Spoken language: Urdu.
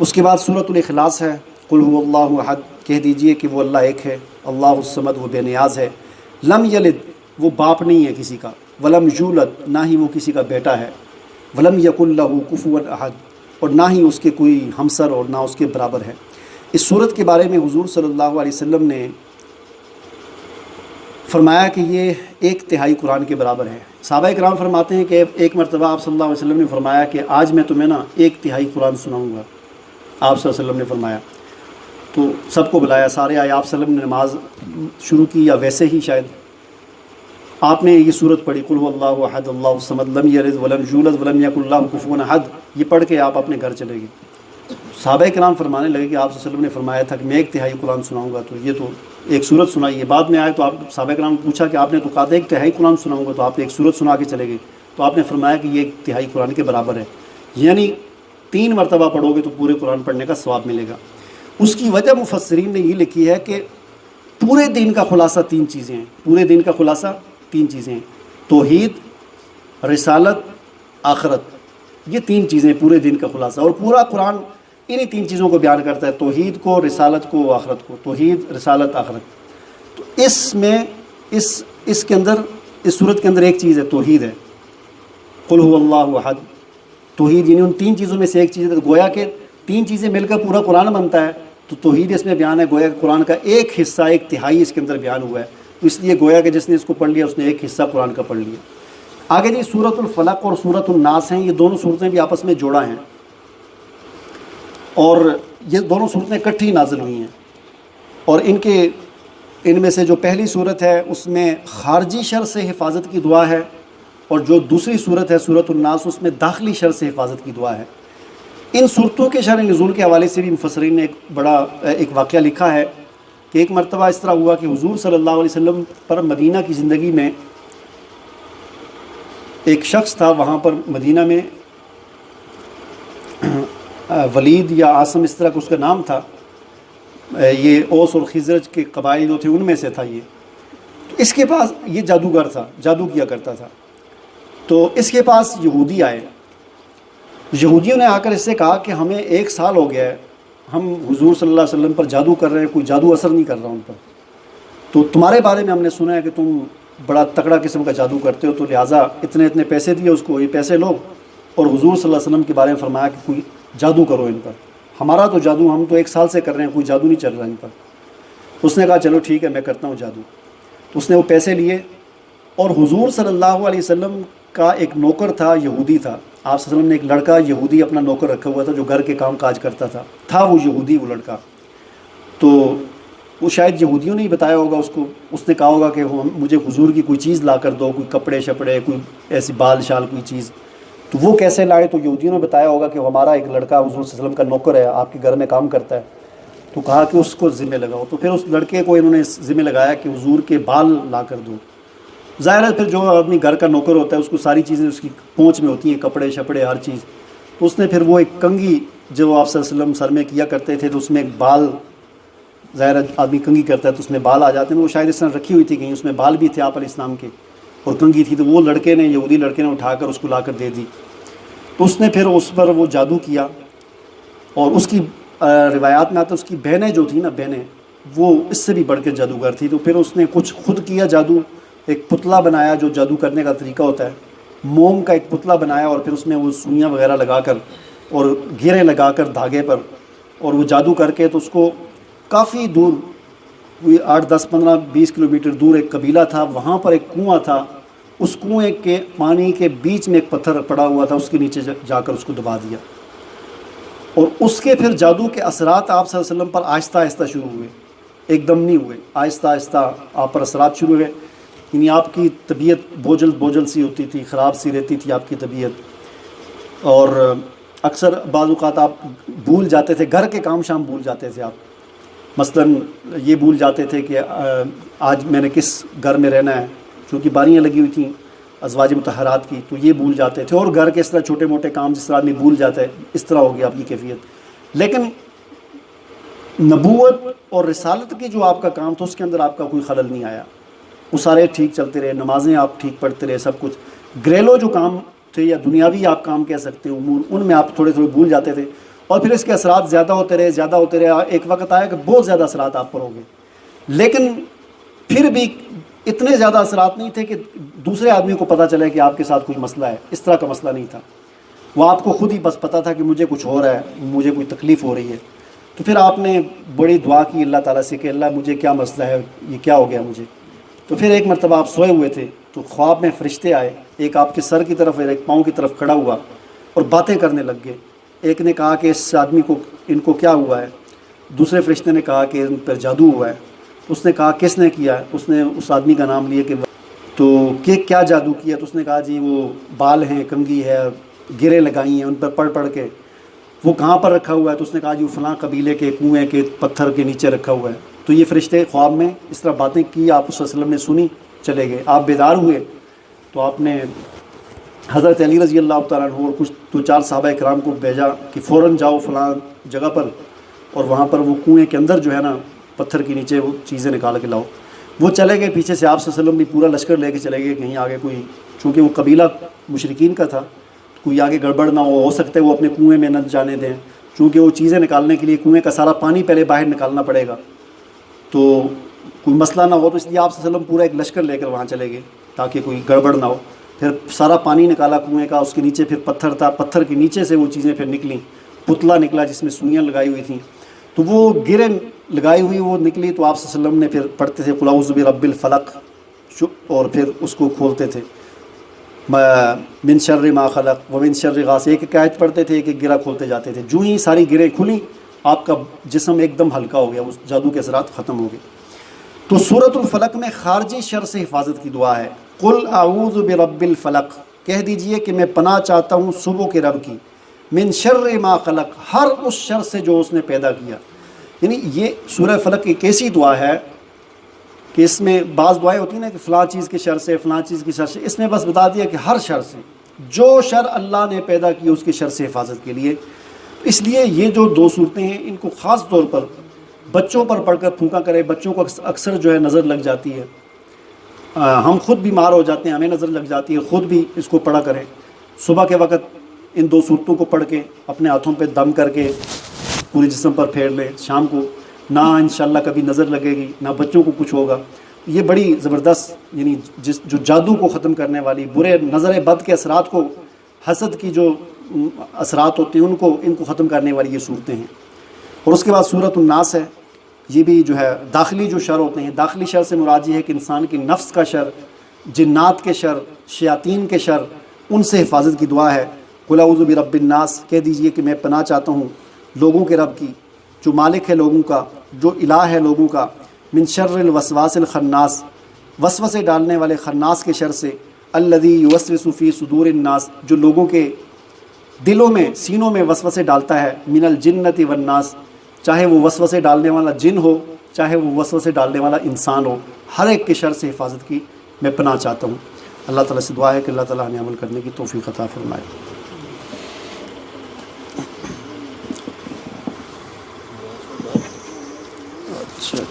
اس کے بعد سورۃ الاخلاص ہے، قل هو اللہ احد، کہہ دیجئے کہ وہ اللہ ایک ہے، اللہ الصمد، وہ بے نیاز ہے، لم یلد، وہ باپ نہیں ہے کسی کا، ولم یولد، نہ ہی وہ کسی کا بیٹا ہے، ولم یکن لہ کفوا احد، اور نہ ہی اس کے کوئی ہمسر اور نہ اس کے برابر ہے۔ اس صورت کے بارے میں حضور صلی اللہ علیہ وسلم نے فرمایا کہ یہ 1/3 قرآن کے برابر ہے۔ صحابہ کرام فرماتے ہیں کہ ایک مرتبہ آپ صلی اللہ علیہ وسلم نے فرمایا کہ آج میں تمہیں نا 1/3 قرآن سناؤں گا، آپ صلی اللہ علیہ وسلم نے فرمایا۔ تو سب کو بلایا، سارے آئے، آپ صلی اللہ علیہ وسلم نے نماز شروع کی، یا ویسے ہی شاید آپ نے یہ صورت پڑھی، قل هو اللہ احد اللہ الصمد لم یلد ولم یولد ولم یکن لہ کفوا احد، یہ پڑھ کے آپ اپنے گھر چلے گئے۔ صحابہ کرام فرمانے لگے کہ آپ صلی اللہ علیہ وسلم نے فرمایا تھا کہ میں 1/3 قرآن سناؤں گا، تو یہ تو ایک صورت سنائی ہے۔ بعد میں آئے تو آپ صحابہ کرام نے پوچھا کہ آپ نے تو کہا تھا 1/3 قرآن سناؤں گا، تو آپ نے ایک صورت سنا کے چلے گئے، تو آپ نے فرمایا کہ یہ 1/3 قرآن کے برابر ہے، یعنی 3 مرتبہ پڑھو گے تو پورے قرآن پڑھنے کا ثواب ملے گا۔ اس کی وجہ مفسرین نے یہ لکھی ہے کہ پورے دین کا خلاصہ 3 چیزیں ہیں، پورے دین کا خلاصہ 3 چیزیں ہیں، توحید، رسالت، آخرت، یہ 3 چیزیں پورے دین کا خلاصہ، اور پورا قرآن انہی 3 چیزوں کو بیان کرتا ہے، توحید کو، رسالت کو، آخرت کو، توحید، رسالت، آخرت۔ تو اس میں اس کے اندر، اس صورت کے اندر ایک چیز ہے، توحید ہے، قل هو اللہ احد، توحید یعنی ان 3 چیزوں میں سے ایک چیز ہے، گویا کہ 3 چیزیں مل کر پورا قرآن بنتا ہے، تو توحید اس میں بیان ہے، گویا کہ قرآن کا ایک حصہ، 1/3 اس کے اندر بیان ہوا ہے، تو اس لیے گویا کہ جس نے اس کو پڑھ لیا اس نے ایک حصہ قرآن کا پڑھ لیا۔ آگے جی سورۃ الفلق اور سورۃ الناس ہیں، یہ دونوں صورتیں بھی آپس میں جوڑا ہیں، اور یہ دونوں صورتیں اکٹھی نازل ہوئی ہیں، اور ان میں سے جو پہلی صورت ہے اس میں خارجی شر سے حفاظت کی دعا ہے، اور جو دوسری صورت ہے سورۃ الناس اس میں داخلی شر سے حفاظت کی دعا ہے۔ ان صورتوں کے شأن نزول کے حوالے سے بھی مفسرین نے ایک واقعہ لکھا ہے کہ ایک مرتبہ اس طرح ہوا کہ حضور صلی اللہ علیہ وسلم پر مدینہ کی زندگی میں ایک شخص تھا، وہاں پر مدینہ میں ولید یا عاصم اس طرح کا اس کا نام تھا، یہ اوس اور خزرج کے قبائل جو تھے ان میں سے تھا یہ۔ تو اس کے پاس یہ جادوگر تھا، جادو کیا کرتا تھا، تو اس کے پاس یہودی آئے، یہودیوں نے آ کر اس سے کہا کہ ہمیں 1 سال ہو گیا ہے، ہم حضور صلی اللہ علیہ وسلم پر جادو کر رہے ہیں، کوئی جادو اثر نہیں کر رہا ان پر، تو تمہارے بارے میں ہم نے سنا ہے کہ تم بڑا تکڑا قسم کا جادو کرتے ہو، تو لہٰذا اتنے پیسے دیے اس کو، یہ پیسے لو، اور حضور صلی اللہ علیہ وسلم کے بارے میں فرمایا کہ کوئی جادو کرو ان پر، ہمارا تو جادو ہم تو 1 سال سے کر رہے ہیں، کوئی جادو نہیں چل رہا ان پر۔ اس نے کہا چلو ٹھیک ہے میں کرتا ہوں جادو، تو اس نے وہ پیسے لیے، اور حضور صلی اللہ علیہ وسلم کا ایک نوکر تھا، یہودی تھا، آپ صلی اللہ علیہ وسلم نے ایک لڑکا یہودی اپنا نوکر رکھا ہوا تھا جو گھر کے کام کاج کرتا تھا وہ یہودی، وہ لڑکا، تو وہ شاید یہودیوں نے ہی بتایا ہوگا اس کو، اس نے کہا ہوگا کہ مجھے حضور کی کوئی چیز لا کر دو، کوئی کپڑے شپڑے، کوئی ایسی بال شال کوئی چیز، تو وہ کیسے لائے، تو یہودیوں نے بتایا ہوگا کہ ہمارا ایک لڑکا حضور صلی اللہ علیہ وسلم کا نوکر ہے، آپ کے گھر میں کام کرتا ہے، تو کہا کہ اس کو ذمہ لگاؤ، تو پھر اس لڑکے کو انہوں نے ذمہ لگایا کہ حضور کے بال لا کر دو۔ ظاہر ہے پھر جو آدمی گھر کا نوکر ہوتا ہے اس کو ساری چیزیں اس کی پہنچ میں ہوتی ہیں، کپڑے شپڑے ہر چیز، تو اس نے پھر وہ ایک کنگھی جو آپ صلی اللہ علیہ وسلم سر میں کیا کرتے تھے، تو اس میں ایک بال، ظاہر آدمی کنگھی کرتا ہے تو اس میں بال آ جاتے ہیں، وہ شاید اس طرح رکھی ہوئی تھی کہیں، اس میں بال بھی تھے آپ علیہ السلام کے اور کنگھی تھی، تو وہ لڑکے نے، یہودی لڑکے نے اٹھا کر اس کو لا کر دے دی، تو اس نے پھر اس پر وہ جادو کیا، اور اس کی روایات میں آتا ہے اس کی بہنیں جو تھیں نا، بہنیں وہ اس سے بھی بڑھ کے جادوگر تھی، تو پھر اس نے کچھ خود کیا جادو، ایک پتلا بنایا جو جادو کرنے کا طریقہ ہوتا ہے، موم کا ایک پتلا بنایا، اور پھر اس میں وہ سوئیاں وغیرہ لگا کر اور گھیرے لگا کر دھاگے پر، اور وہ جادو کر کے تو اس کو کافی دور، 8 10 15 20 کلومیٹر دور ایک قبیلہ تھا، وہاں پر ایک کنواں تھا، اس کنویں کے پانی کے بیچ میں ایک پتھر پڑا ہوا تھا، اس کے نیچے جا کر اس کو دبا دیا، اور اس کے پھر جادو کے اثرات آپ صلی اللہ علیہ وسلم پر آہستہ آہستہ شروع ہوئے، ایک دم نہیں ہوئے، آہستہ آہستہ آپ پر اثرات شروع ہوئے، یعنی آپ کی طبیعت بوجھل سی ہوتی تھی، خراب سی رہتی تھی آپ کی طبیعت، اور اکثر بعض اوقات آپ بھول جاتے تھے، گھر کے کام شام بھول جاتے تھے آپ، مثلا یہ بھول جاتے تھے کہ آج میں نے کس گھر میں رہنا ہے، چونکہ باریاں لگی ہوئی تھیں ازواج مطہرات کی، تو یہ بھول جاتے تھے، اور گھر کے اس طرح چھوٹے موٹے کام جس طرح آدمی بھول جاتا ہے، اس طرح ہو گیا آپ کی کیفیت۔ لیکن نبوت اور رسالت کی جو آپ کا کام تھا اس کے اندر آپ کا کوئی خلل نہیں آیا، وہ سارے ٹھیک چلتے رہے، نمازیں آپ ٹھیک پڑھتے رہے، سب کچھ۔ گھریلو جو کام تھے یا دنیاوی آپ کام کہہ سکتے ہیں امور، ان میں آپ تھوڑے بھول جاتے تھے، اور پھر اس کے اثرات زیادہ ہوتے رہے، ایک وقت آیا کہ بہت زیادہ اثرات آپ پر ہو گئے، لیکن پھر بھی اتنے زیادہ اثرات نہیں تھے کہ دوسرے آدمی کو پتہ چلے کہ آپ کے ساتھ کوئی مسئلہ ہے، اس طرح کا مسئلہ نہیں تھا، وہ آپ کو خود ہی بس پتہ تھا کہ مجھے کچھ ہو رہا ہے، مجھے کوئی تکلیف ہو رہی ہے۔ تو پھر آپ نے بڑی دعا کی اللہ تعالیٰ سے کہ اللہ مجھے کیا مسئلہ ہے، یہ کیا ہو گیا مجھے۔ تو پھر ایک مرتبہ آپ سوئے ہوئے تھے تو خواب میں فرشتے آئے، ایک آپ کے سر کی طرف اور ایک پاؤں کی طرف کھڑا ہوا اور باتیں کرنے لگ گئے۔ ایک نے کہا کہ اس آدمی کو، ان کو کیا ہوا ہے، دوسرے فرشتے نے کہا کہ ان پر جادو ہوا ہے۔ اس نے کہا کس نے کیا ہے، اس نے اس آدمی کا نام لیا کہ تو کہ کیا جادو کیا، تو اس نے کہا جی وہ بال ہیں، کنگھی ہے، گرے لگائی ہیں، ان پر پڑھ کے وہ کہاں پر رکھا ہوا ہے، تو اس نے کہا جی وہ فلاں قبیلے کے کنویں کے پتھر کے نیچے رکھا ہوا ہے۔ تو یہ فرشتے خواب میں اس طرح باتیں کی، آپ صلی اللہ علیہ وسلم نے سنی، چلے گئے۔ آپ بیدار ہوئے تو آپ نے حضرت علی رضی اللہ تعالیٰ عنہ اور کچھ 2-4 صحابہ کرام کو بھیجا کہ فوراً جاؤ فلاں جگہ پر اور وہاں پر وہ کنویں کے اندر جو ہے نا پتھر کے نیچے وہ چیزیں نکال کے لاؤ۔ وہ چلے گئے، پیچھے سے آپ صلی اللہ علیہ وسلم بھی پورا لشکر لے کے چلے گئے، کہیں آگے کوئی، چونکہ وہ قبیلہ مشرکین کا تھا، کوئی آگے گڑبڑ نہ ہو سکتا ہے وہ اپنے کنویں میں نہ جانے دیں، چونکہ وہ چیزیں نکالنے کے لیے کنویں کا سارا پانی پہلے باہر نکالنا پڑے گا، تو کوئی مسئلہ نہ ہو، تو اس لیے آپ صلی اللہ علیہ وسلم پورا ایک لشکر لے کر وہاں چلے گئے تاکہ کوئی گڑبڑ نہ ہو۔ پھر سارا پانی نکالا کنویں کا، اس کے نیچے پھر پتھر تھا، پتھر کے نیچے سے وہ چیزیں پھر نکلیں، پتلا نکلا جس میں سوئیاں لگائی ہوئی تھیں، تو وہ گریں لگائی ہوئی وہ نکلی، تو آپ صلی اللہ علیہ وسلم نے پھر پڑھتے تھے قل اعوذ برب الفلق، اور پھر اس کو کھولتے تھے من شر ما خلق ومن شر غاسق، ایک آیت پڑھتے تھے، ایک گرہ کھولتے جاتے تھے، جو ہی ساری گریں کھلیں آپ کا جسم ایک دم ہلکا ہو گیا، اس جادو کے اثرات ختم ہو گئے۔ تو سورۃ الفلق میں خارجی شر سے حفاظت کی دعا ہے، قل اعوذ برب الفلق، کہہ دیجئے کہ میں پناہ چاہتا ہوں صبح کے رب کی، من شر ما خلق، ہر اس شر سے جو اس نے پیدا کیا۔ یعنی یہ سورہ فلق ایک ایسی دعا ہے کہ اس میں بعض دعائیں ہوتی ہیں نا کہ فلاں چیز کے شر سے، فلاں چیز کی شر سے، اس میں بس بتا دیا کہ ہر شر سے، جو شر اللہ نے پیدا کی اس کے شر سے حفاظت کے لیے۔ اس لیے یہ جو 2 صورتیں ہیں ان کو خاص طور پر بچوں پر پڑھ کر پھونکا کرے، بچوں کو اکثر جو ہے نظر لگ جاتی ہے، ہم خود بیمار ہو جاتے ہیں، ہمیں نظر لگ جاتی ہے، خود بھی اس کو پڑھا کریں۔ صبح کے وقت ان 2 صورتوں کو پڑھ کے اپنے ہاتھوں پہ دم کر کے پورے جسم پر پھیر لیں، شام کو نہ انشاءاللہ کبھی نظر لگے گی، نہ بچوں کو کچھ ہوگا۔ یہ بڑی زبردست، یعنی جو جادو کو ختم کرنے والی، برے نظر بد کے اثرات کو، حسد کی جو اثرات ہوتے ہیں ان کو ختم کرنے والی یہ صورتیں ہیں۔ اور اس کے بعد سورۃ الناس ہے، یہ بھی جو ہے داخلی جو شر ہوتے ہیں، داخلی شر سے مراد یہ ہے کہ انسان کی نفس کا شر، جنات کے شر، شیاطین کے شر، ان سے حفاظت کی دعا ہے۔ قل اعوذ برب الناس، کہہ دیجئے کہ میں پناہ چاہتا ہوں لوگوں کے رب کی، جو مالک ہے لوگوں کا، جو الہ ہے لوگوں کا، من شر الوسواس الخناس، وسوسے ڈالنے والے خناس کے شر سے، الذی یوسوس فی صدور الناس، جو لوگوں کے دلوں میں، سینوں میں وسوسے ڈالتا ہے، من الجنۃ والناس، چاہے وہ وسوسے ڈالنے والا جن ہو، چاہے وہ وسوسے ڈالنے والا انسان ہو، ہر ایک کے شر سے حفاظت کی میں پناہ چاہتا ہوں۔ اللہ تعالیٰ سے دعا ہے کہ اللہ تعالیٰ ہمیں عمل کرنے کی توفیق عطا فرمائے۔ اچھا